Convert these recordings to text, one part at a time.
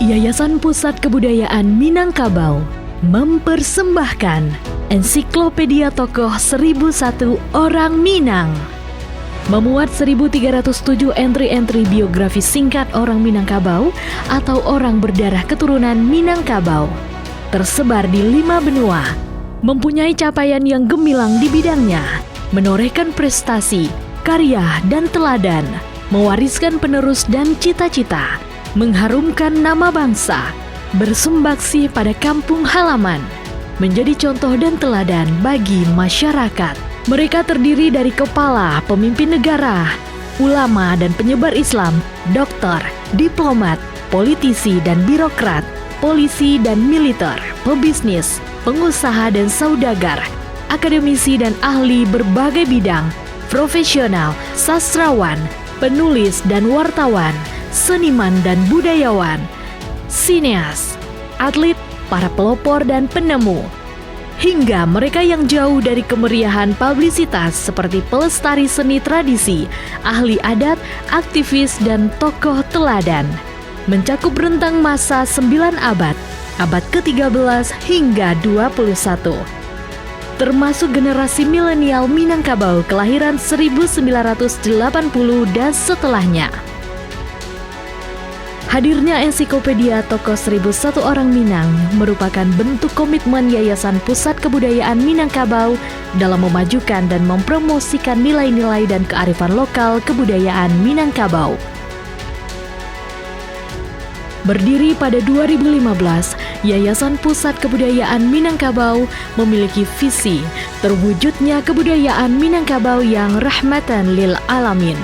Yayasan Pusat Kebudayaan Minangkabau mempersembahkan Ensiklopedia Tokoh 1001 Orang Minang. Memuat 1307 entry-entry biografi singkat orang Minangkabau atau orang berdarah keturunan Minangkabau. Tersebar di 5 benua, mempunyai capaian yang gemilang di bidangnya, menorehkan prestasi, karya, dan teladan, mewariskan penerus dan cita-cita, mengharumkan nama bangsa, bersumbaksi pada kampung halaman, menjadi contoh dan teladan bagi masyarakat. Mereka terdiri dari kepala, pemimpin negara, ulama dan penyebar Islam, dokter, diplomat, politisi dan birokrat, polisi dan militer, pebisnis, pengusaha dan saudagar, akademisi dan ahli berbagai bidang, profesional, sastrawan, penulis dan wartawan, seniman dan budayawan, sineas, atlet, para pelopor dan penemu, hingga mereka yang jauh dari kemeriahan publisitas seperti pelestari seni tradisi, ahli adat, aktivis, dan tokoh teladan. Mencakup rentang masa 9 abad, abad ke-13 hingga 21. Termasuk generasi milenial Minangkabau kelahiran 1980 dan setelahnya. Hadirnya Ensiklopedia Tokoh 1001 Orang Minang merupakan bentuk komitmen Yayasan Pusat Kebudayaan Minangkabau dalam memajukan dan mempromosikan nilai-nilai dan kearifan lokal kebudayaan Minangkabau. Berdiri pada 2015, Yayasan Pusat Kebudayaan Minangkabau memiliki visi terwujudnya kebudayaan Minangkabau yang rahmatan lil alamin.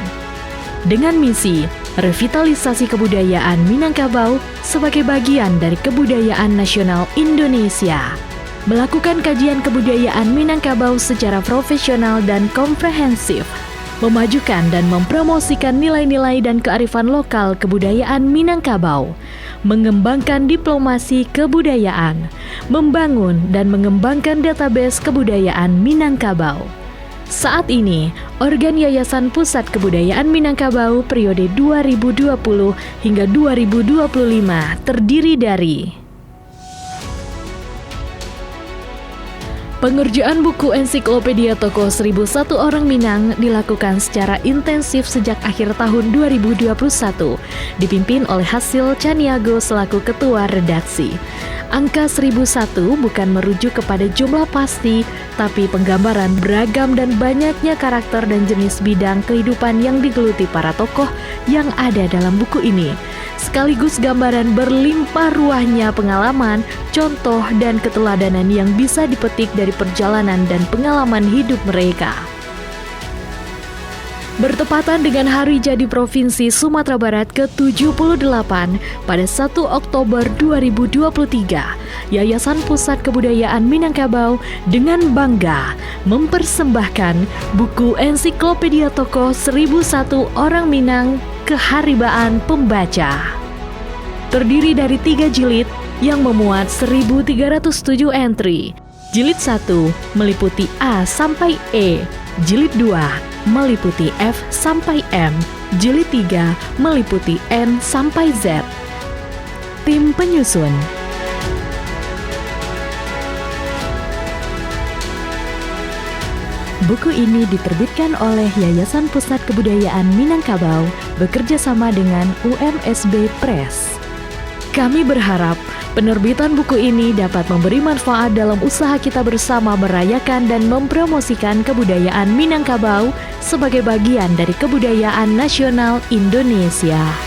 Dengan misi revitalisasi kebudayaan Minangkabau sebagai bagian dari kebudayaan nasional Indonesia, melakukan kajian kebudayaan Minangkabau secara profesional dan komprehensif, memajukan dan mempromosikan nilai-nilai dan kearifan lokal kebudayaan Minangkabau, mengembangkan diplomasi kebudayaan, membangun dan mengembangkan database kebudayaan Minangkabau. Saat ini, organ Yayasan Pusat Kebudayaan Minangkabau periode 2020 hingga 2025 terdiri dari pengerjaan buku Ensiklopedia Tokoh 1001 Orang Minang dilakukan secara intensif sejak akhir tahun 2021, dipimpin oleh Hasil Caniago selaku Ketua Redaksi. Angka 1001 bukan merujuk kepada jumlah pasti, tapi penggambaran beragam dan banyaknya karakter dan jenis bidang kehidupan yang digeluti para tokoh yang ada dalam buku ini. Sekaligus gambaran berlimpah ruahnya pengalaman, contoh, dan keteladanan yang bisa dipetik dari perjalanan dan pengalaman hidup mereka. Bertepatan dengan Hari Jadi Provinsi Sumatera Barat ke-78 pada 1 Oktober 2023, Yayasan Pusat Kebudayaan Minangkabau dengan bangga mempersembahkan buku Ensiklopedia Tokoh 1001 Orang Minang Keharibaan Pembaca. Terdiri dari 3 jilid yang memuat 1307 entry. Jilid 1 meliputi A sampai E, Jilid 2 meliputi F sampai M, Jilid 3 meliputi N sampai Z. Tim penyusun buku ini diterbitkan oleh Yayasan Pusat Kebudayaan Minangkabau bekerja sama dengan UMSB Press. Kami berharap penerbitan buku ini dapat memberi manfaat dalam usaha kita bersama merayakan dan mempromosikan kebudayaan Minangkabau sebagai bagian dari kebudayaan nasional Indonesia.